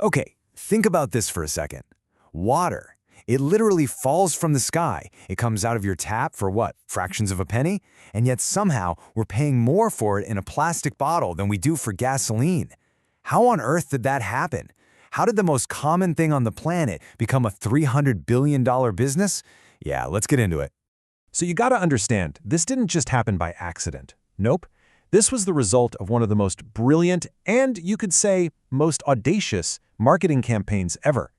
Okay, think about this for a second. Water. It literally falls from the sky. It comes out of your tap for what, fractions of a penny? And yet somehow we're paying more for it in a plastic bottle than we do for gasoline. How on earth did that happen? How did the most common thing on the planet become a $300 billion business? Yeah, let's get into it. So you gotta understand, this didn't just happen by accident. Nope. This was the result of one of the most brilliant and, you could say, most audacious marketing campaigns ever.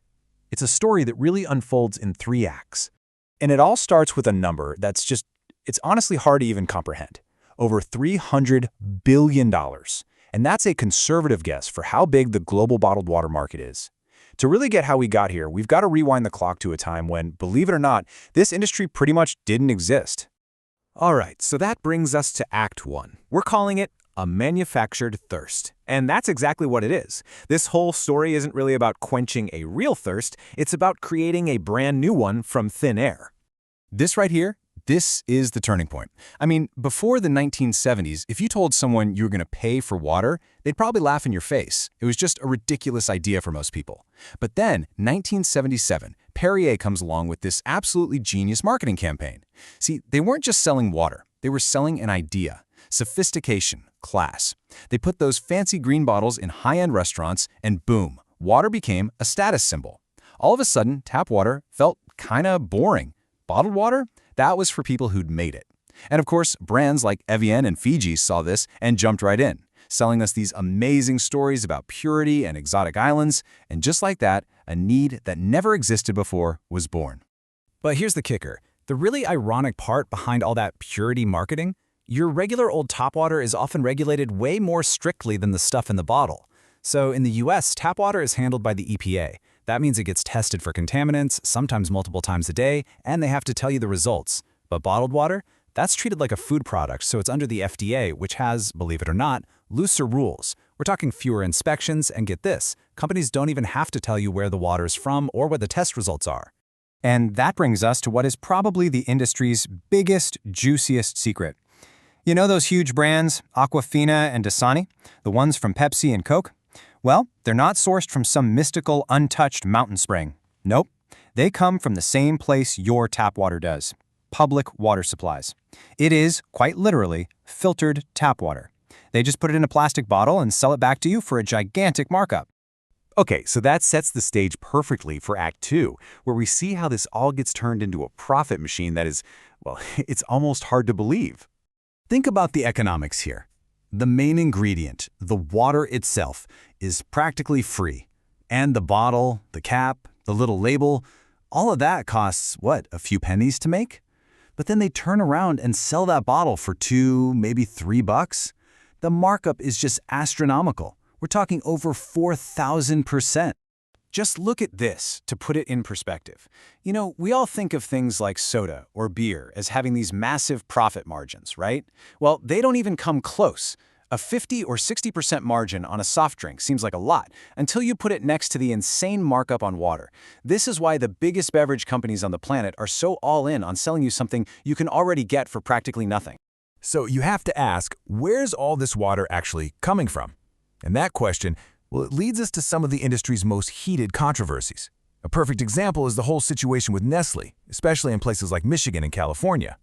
It's a story that really unfolds in 3 acts. And it all starts with a number it's honestly hard to even comprehend. Over $300 billion. And that's a conservative guess for how big the global bottled water market is. To really get how we got here, we've got to rewind the clock to a time when, believe it or not, this industry pretty much didn't exist. All right, so that brings us to Act 1. We're calling it a manufactured thirst. And that's exactly what it is. This whole story isn't really about quenching a real thirst, it's about creating a brand new one from thin air. This right here, this is the turning point. I mean, before the 1970s, if you told someone you were going to pay for water, they'd probably laugh in your face. It was just a ridiculous idea for most people. But then, 1977, Perrier comes along with this absolutely genius marketing campaign. See, they weren't just selling water. They were selling an idea. Sophistication, class. They put those fancy green bottles in high-end restaurants, and boom, water became a status symbol. All of a sudden, tap water felt kinda boring. Bottled water? That was for people who'd made it. And of course, brands like Evian and Fiji saw this and jumped right in, selling us these amazing stories about purity and exotic islands, and just like that, a need that never existed before was born. But here's the kicker. The really ironic part behind all that purity marketing, your regular old tap water is often regulated way more strictly than the stuff in the bottle. So in the US, tap water is handled by the EPA. That means it gets tested for contaminants, sometimes multiple times a day, and they have to tell you the results. But bottled water? That's treated like a food product, so it's under the FDA, which has, believe it or not, looser rules. We're talking fewer inspections, and get this, companies don't even have to tell you where the water is from or what the test results are. And that brings us to what is probably the industry's biggest, juiciest secret. You know those huge brands, Aquafina and Dasani, the ones from Pepsi and Coke? Well, they're not sourced from some mystical, untouched mountain spring. Nope. They come from the same place your tap water does. Public water supplies. It is, quite literally, filtered tap water. They just put it in a plastic bottle and sell it back to you for a gigantic markup. Okay, so that sets the stage perfectly for Act 2, where we see how this all gets turned into a profit machine that is, well, it's almost hard to believe. Think about the economics here. The main ingredient, the water itself, is practically free. And the bottle, the cap, the little label, all of that costs, what, a few pennies to make? But then they turn around and sell that bottle for $2, maybe $3. The markup is just astronomical. We're talking over 4,000%. Just look at this to put it in perspective. You know, we all think of things like soda or beer as having these massive profit margins, right? Well, they don't even come close. A 50 or 60% margin on a soft drink seems like a lot until you put it next to the insane markup on water. This is why the biggest beverage companies on the planet are so all in on selling you something you can already get for practically nothing. So you have to ask, where's all this water actually coming from? And that question, well, it leads us to some of the industry's most heated controversies. A perfect example is the whole situation with Nestle, especially in places like Michigan and California.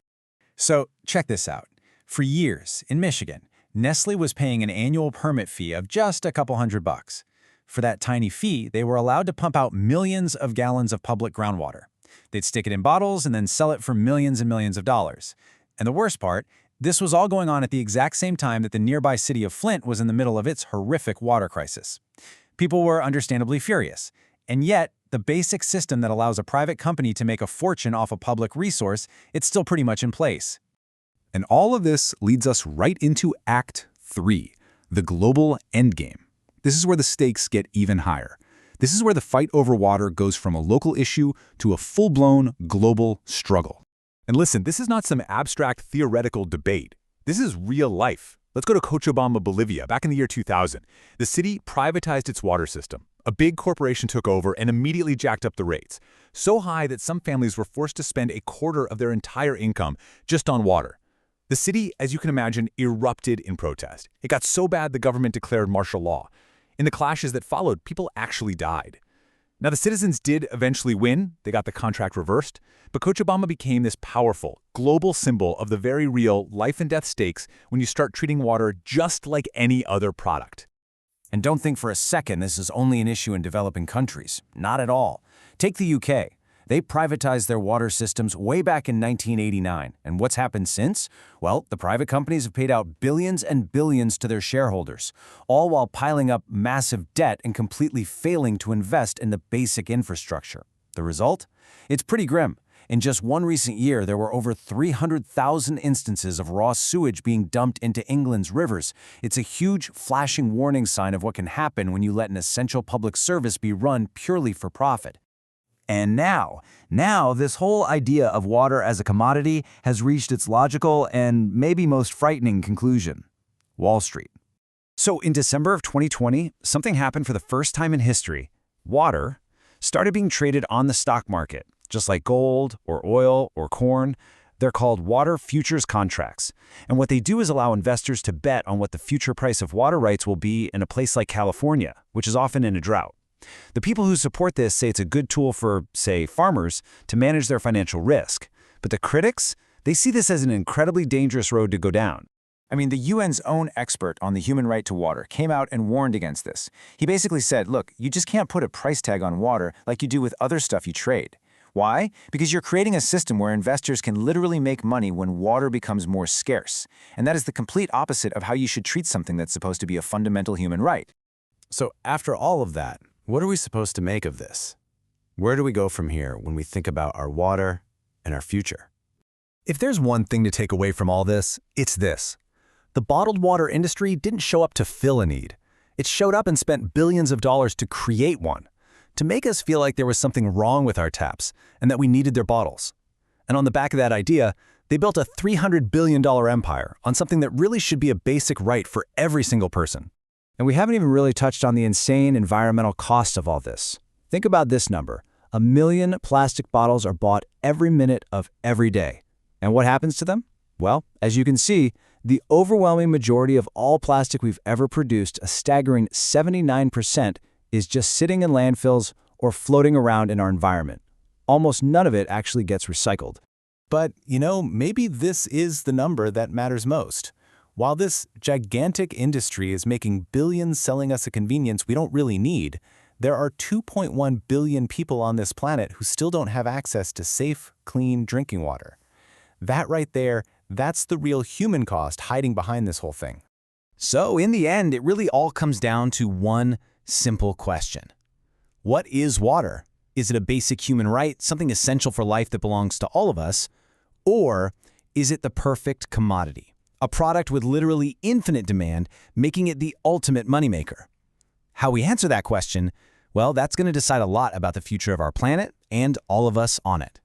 So check this out. For years, in Michigan, Nestle was paying an annual permit fee of just a couple $100. For that tiny fee, they were allowed to pump out millions of gallons of public groundwater. They'd stick it in bottles and then sell it for millions and millions of dollars. And the worst part, this was all going on at the exact same time that the nearby city of Flint was in the middle of its horrific water crisis. People were understandably furious. And yet, the basic system that allows a private company to make a fortune off a public resource, it's still pretty much in place. And all of this leads us right into Act 3, the global endgame. This is where the stakes get even higher. This is where the fight over water goes from a local issue to a full-blown global struggle. And listen, this is not some abstract theoretical debate. This is real life. Let's go to Cochabamba, Bolivia, back in the year 2000. The city privatized its water system. A big corporation took over and immediately jacked up the rates, so high that some families were forced to spend a quarter of their entire income just on water. The city, as you can imagine, erupted in protest. It got so bad the government declared martial law. In the clashes that followed, people actually died. Now, the citizens did eventually win. They got the contract reversed. But Cochabamba became this powerful, global symbol of the very real life and death stakes when you start treating water just like any other product. And don't think for a second this is only an issue in developing countries. Not at all. Take the UK. They privatized their water systems way back in 1989. And what's happened since? Well, the private companies have paid out billions and billions to their shareholders, all while piling up massive debt and completely failing to invest in the basic infrastructure. The result? It's pretty grim. In just one recent year, there were over 300,000 instances of raw sewage being dumped into England's rivers. It's a huge, flashing warning sign of what can happen when you let an essential public service be run purely for profit. And now this whole idea of water as a commodity has reached its logical and maybe most frightening conclusion: Wall Street. So in December of 2020, something happened for the first time in history. Water started being traded on the stock market, just like gold or oil or corn. They're called water futures contracts. And what they do is allow investors to bet on what the future price of water rights will be in a place like California, which is often in a drought. The people who support this say it's a good tool for, say, farmers to manage their financial risk. But the critics, they see this as an incredibly dangerous road to go down. I mean, the UN's own expert on the human right to water came out and warned against this. He basically said, look, you just can't put a price tag on water like you do with other stuff you trade. Why? Because you're creating a system where investors can literally make money when water becomes more scarce. And that is the complete opposite of how you should treat something that's supposed to be a fundamental human right. So after all of that, what are we supposed to make of this? Where do we go from here when we think about our water and our future? If there's one thing to take away from all this, it's this. The bottled water industry didn't show up to fill a need. It showed up and spent billions of dollars to create one, to make us feel like there was something wrong with our taps and that we needed their bottles. And on the back of that idea, they built a $300 billion empire on something that really should be a basic right for every single person. And we haven't even really touched on the insane environmental cost of all this. Think about this number. 1 million plastic bottles are bought every minute of every day. And what happens to them? Well, as you can see, the overwhelming majority of all plastic we've ever produced, a staggering 79%, is just sitting in landfills or floating around in our environment. Almost none of it actually gets recycled. But, maybe this is the number that matters most. While this gigantic industry is making billions selling us a convenience we don't really need, there are 2.1 billion people on this planet who still don't have access to safe, clean drinking water. That right there, that's the real human cost hiding behind this whole thing. So in the end, it really all comes down to one simple question. What is water? Is it a basic human right, something essential for life that belongs to all of us? Or is it the perfect commodity? A product with literally infinite demand, making it the ultimate moneymaker. How we answer that question, well, that's going to decide a lot about the future of our planet and all of us on it.